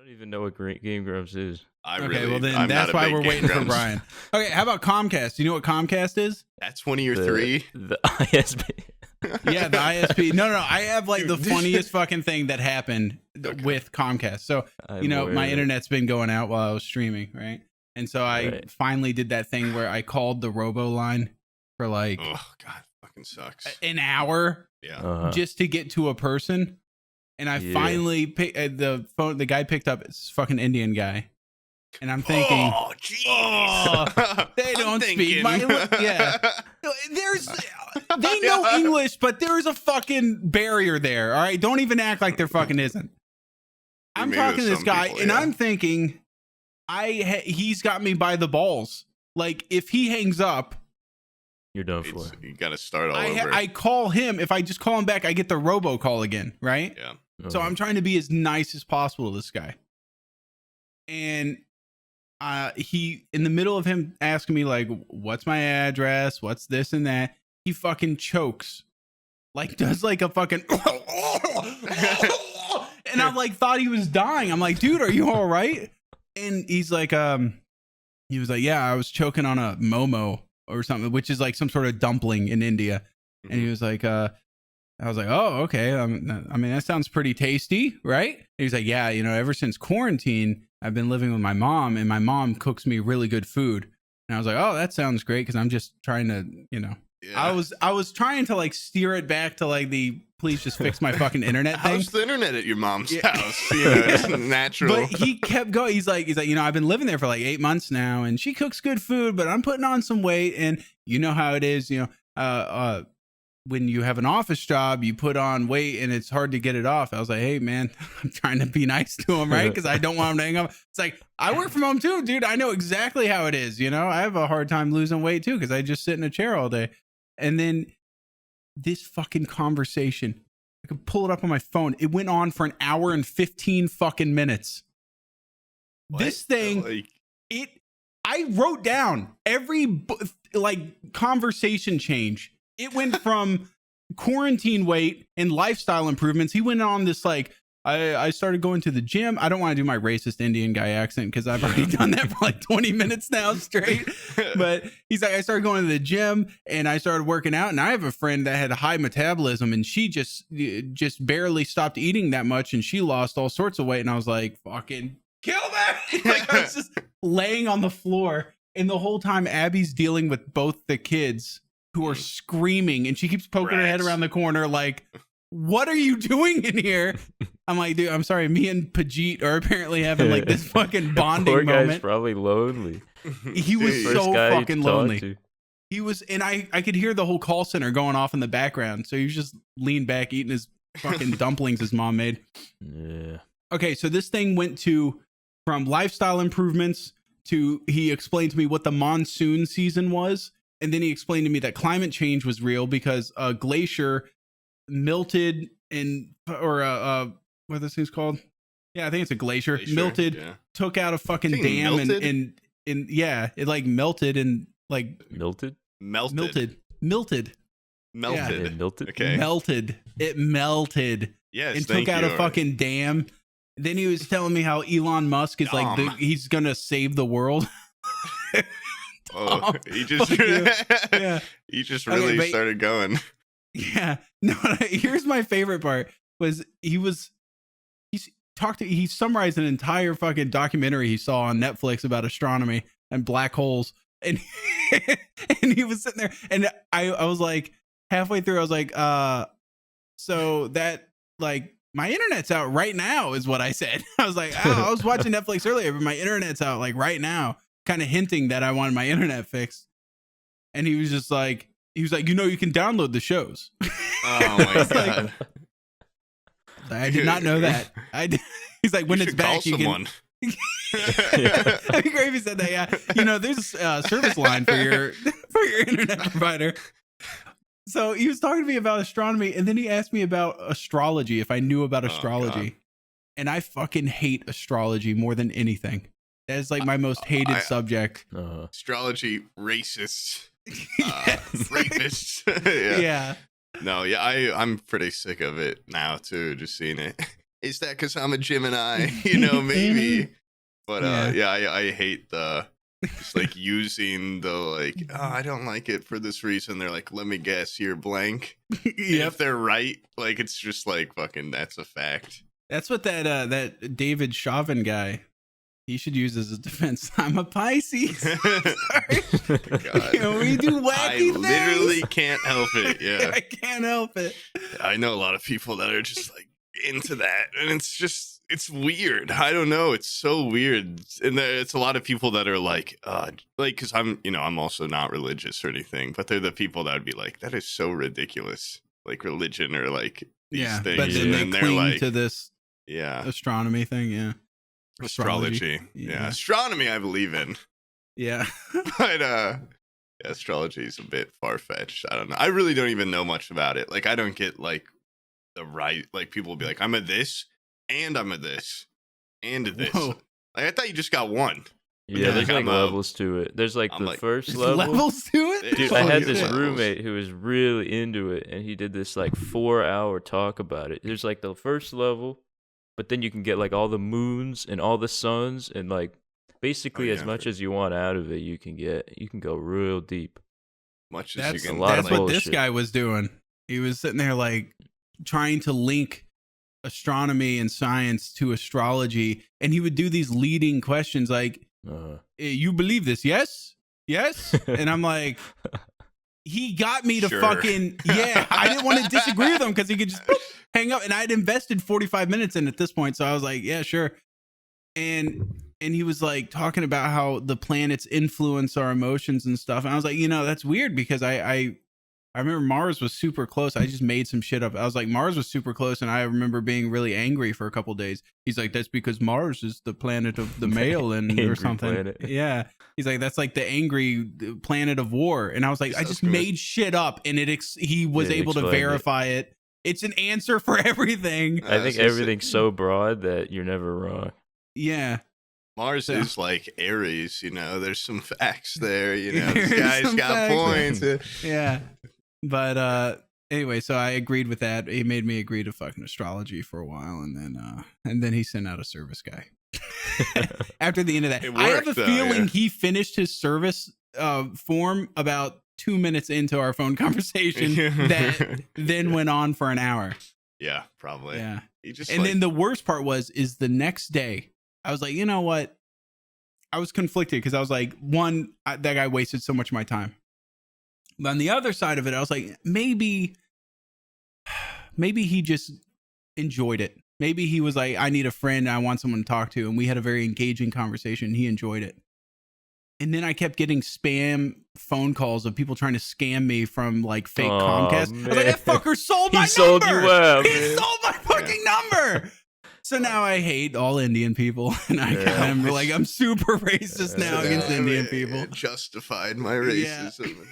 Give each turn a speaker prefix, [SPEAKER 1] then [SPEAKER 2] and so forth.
[SPEAKER 1] don't even know what Game Grumps is.
[SPEAKER 2] Well then that's why we're waiting for Brian. Okay, how about Comcast? Do you know what Comcast is?
[SPEAKER 3] That's one of your three.
[SPEAKER 1] The ISP.
[SPEAKER 2] Yeah, the ISP. No, I have like the funniest fucking thing that happened with Comcast. So my internet's been going out while I was streaming, right? And so I finally did that thing where I called the robo line for like,
[SPEAKER 3] oh god, fucking sucks,
[SPEAKER 2] an hour, just to get to a person. And I finally picked the phone. The guy picked up. It's fucking Indian guy. And I'm thinking,
[SPEAKER 3] oh, jeez.
[SPEAKER 2] They don't speak my they know English, but there's a fucking barrier there. All right, don't even act like there fucking isn't. I'm talking to this guy, and I'm thinking, he's got me by the balls. Like, if he hangs up,
[SPEAKER 1] you're done for.
[SPEAKER 3] You got to start all over.
[SPEAKER 2] I call him. If I just call him back, I get the robocall again, right?
[SPEAKER 3] Yeah.
[SPEAKER 2] So I'm trying to be as nice as possible to this guy, and he, in the middle of him asking me like, what's my address, what's this and that, he fucking chokes, like does like a fucking and I'm like, thought he was dying. I'm like, dude, are you all right? And he's like, he was like, yeah, I was choking on a momo or something, which is like some sort of dumpling in India. And he was like, I was like, oh, okay. I mean, that sounds pretty tasty, right? And he was like, yeah, ever since quarantine, I've been living with my mom, and my mom cooks me really good food. And I was like, oh, that sounds great, because I'm just trying to, I was trying to like steer it back to like the please just fix my fucking internet thing.
[SPEAKER 3] How's the internet at your mom's house? It's natural.
[SPEAKER 2] But he kept going. He's like, I've been living there for like 8 months now, and she cooks good food, but I'm putting on some weight, and you know how it is, when you have an office job, you put on weight and it's hard to get it off. I was like, hey, man, I'm trying to be nice to him, right? Because I don't want him to hang up. It's like, I work from home too, dude. I know exactly how it is. I have a hard time losing weight too, because I just sit in a chair all day. And then this fucking conversation, I could pull it up on my phone. It went on for an hour and 15 fucking minutes. What? This thing, I wrote down every conversation change. It went from quarantine weight and lifestyle improvements. He went on this like, I started going to the gym. I don't want to do my racist Indian guy accent because I've already done that for like 20 minutes now straight. But he's like, I started going to the gym and I started working out. And I have a friend that had a high metabolism, and she just barely stopped eating that much, and she lost all sorts of weight. And I was like, fucking kill me. Like, I was just laying on the floor, and the whole time Abby's dealing with both the kids, who are screaming, and she keeps poking her head around the corner like, what are you doing in here? I'm like, dude, I'm sorry, me and Pajit are apparently having like this fucking bonding
[SPEAKER 1] poor
[SPEAKER 2] moment.
[SPEAKER 1] Guy's probably lonely.
[SPEAKER 2] He was so fucking lonely. He was, and I could hear the whole call center going off in the background, so he was just leaned back eating his fucking dumplings his mom made.
[SPEAKER 1] Yeah.
[SPEAKER 2] Okay, so this thing went from lifestyle improvements to, he explained to me what the monsoon season was. And then he explained to me that climate change was real because a glacier melted what are those things called? Yeah, I think it's a glacier melted, took out a fucking dam and it like melted and like
[SPEAKER 1] melted.
[SPEAKER 2] Yeah.
[SPEAKER 1] It melted.
[SPEAKER 3] Okay.
[SPEAKER 2] It melted.
[SPEAKER 3] Yes,
[SPEAKER 2] and took out a fucking dam. Then he was telling me how Elon Musk is like he's gonna save the world.
[SPEAKER 3] Oh, he just really started going.
[SPEAKER 2] Yeah. No, here's my favorite part was he summarized an entire fucking documentary he saw on Netflix about astronomy and black holes. And and he was sitting there, and I was like, halfway through, I was like, so that like my internet's out right now is what I said. I was like, I was watching Netflix earlier, but my internet's out like right now, kind of hinting that I wanted my internet fixed. And he was like, you can download the shows.
[SPEAKER 3] Oh my god.
[SPEAKER 2] I did not know that. He's like, when it's back, you can. That'd be great if he said that. Yeah, there's a service line for your internet provider. So he was talking to me about astronomy, and then he asked me about astrology, if I knew about astrology. And I fucking hate astrology more than anything. That is like my most hated subject.
[SPEAKER 3] Astrology, racist,
[SPEAKER 2] Yes.
[SPEAKER 3] rapists.
[SPEAKER 2] Yeah.
[SPEAKER 3] No, yeah, I'm pretty sick of it now too. Just seeing it. is that because I'm a Gemini? You know, maybe. But yeah, I hate the just like using the like, oh, I don't like it for this reason. They're like, let me guess, you're blank. If they're right, like it's just like fucking that's a fact.
[SPEAKER 2] That's what that David Chauvin guy, he should use as a defense. I'm a Pisces. Sorry.
[SPEAKER 3] God.
[SPEAKER 2] You know, we do wacky
[SPEAKER 3] I
[SPEAKER 2] things.
[SPEAKER 3] literally can't help it. Yeah.
[SPEAKER 2] I can't help it.
[SPEAKER 3] I know a lot of people that are just like into that, and it's weird. I don't know, it's so weird. And it's a lot of people that are like because I'm also not religious or anything, but they're the people that would be like, that is so ridiculous, like religion or like these things.
[SPEAKER 2] But then
[SPEAKER 3] and
[SPEAKER 2] they
[SPEAKER 3] they're
[SPEAKER 2] cling
[SPEAKER 3] like
[SPEAKER 2] to this astronomy thing.
[SPEAKER 3] Astrology. Yeah, astronomy I believe in.
[SPEAKER 2] Yeah.
[SPEAKER 3] But astrology is a bit far-fetched. I don't know, I really don't even know much about it. Like I don't get like the right, like people will be like, I'm a this and I'm a this and a this.
[SPEAKER 2] Whoa.
[SPEAKER 3] Like I thought you just got one.
[SPEAKER 1] Yeah, there's like
[SPEAKER 3] I'm
[SPEAKER 1] levels to it. There's like
[SPEAKER 3] I'm
[SPEAKER 1] the
[SPEAKER 3] like,
[SPEAKER 1] first
[SPEAKER 2] There's
[SPEAKER 1] level.
[SPEAKER 2] levels to it?
[SPEAKER 1] Dude,
[SPEAKER 3] Oh,
[SPEAKER 1] I had
[SPEAKER 3] yeah.
[SPEAKER 1] this
[SPEAKER 3] Levels.
[SPEAKER 1] roommate who was really into it, and he did this like 4-hour talk about it. There's like the first level, but then you can get like all the moons and all the suns, and like basically as much as you want out of it, you can get. You can go real deep.
[SPEAKER 3] Much as
[SPEAKER 2] That's
[SPEAKER 3] you can.
[SPEAKER 1] a lot of
[SPEAKER 2] That's what this
[SPEAKER 1] bullshit.
[SPEAKER 2] guy was doing. He was sitting there like trying to link astronomy and science to astrology, and he would do these leading questions like, you believe this? Yes? And I'm like, he got me to
[SPEAKER 3] Sure.
[SPEAKER 2] fucking, I didn't want to disagree with him because he could just hang up, and I'd invested 45 minutes in at this point, so I was like, yeah, sure. And he was like talking about how the planets influence our emotions and stuff, and I was like, that's weird because I remember Mars was super close. I just made some shit up. I was like, Mars was super close, and I remember being really angry for a couple days. He's like, that's because Mars is the planet of the male and or
[SPEAKER 1] Angry
[SPEAKER 2] something.
[SPEAKER 1] planet.
[SPEAKER 2] Yeah. He's like, that's like the angry planet of war. And I was like, I just
[SPEAKER 3] good.
[SPEAKER 2] made shit up, and he was
[SPEAKER 1] Yeah,
[SPEAKER 2] able to
[SPEAKER 1] explained it.
[SPEAKER 2] verify it. It's an answer for everything.
[SPEAKER 1] I think
[SPEAKER 3] so
[SPEAKER 1] everything's so broad that you're never wrong.
[SPEAKER 2] Yeah.
[SPEAKER 3] Mars
[SPEAKER 2] Yeah.
[SPEAKER 3] is like Aries, there's some facts there, this
[SPEAKER 2] There's
[SPEAKER 3] guy's
[SPEAKER 2] some
[SPEAKER 3] got
[SPEAKER 2] facts.
[SPEAKER 3] points.
[SPEAKER 2] Yeah. But anyway, so I agreed with that. He made me agree to fucking astrology for a while, and then he sent out a service guy. After the end of that,
[SPEAKER 3] It
[SPEAKER 2] I have a
[SPEAKER 3] worked, though,
[SPEAKER 2] feeling
[SPEAKER 3] yeah.
[SPEAKER 2] he finished his service form about 2 minutes into our phone conversation that then went on for an hour.
[SPEAKER 3] Yeah, probably.
[SPEAKER 2] Yeah.
[SPEAKER 3] He just
[SPEAKER 2] And then the worst part is the next day, I was like, you know what? I was conflicted because I was like, one, that guy wasted so much of my time. But on the other side of it, I was like, maybe he just enjoyed it. Maybe he was like, I need a friend. I want someone to talk to. And we had a very engaging conversation. He enjoyed it. And then I kept getting spam phone calls of people trying to scam me from like fake Comcast. I was like, that fucker sold my number.
[SPEAKER 1] He sold you out,
[SPEAKER 2] He
[SPEAKER 1] man.
[SPEAKER 2] sold my fucking number. So now I hate all Indian people, and I'm like, I'm super racist now against Indian people.
[SPEAKER 3] It justified my racism.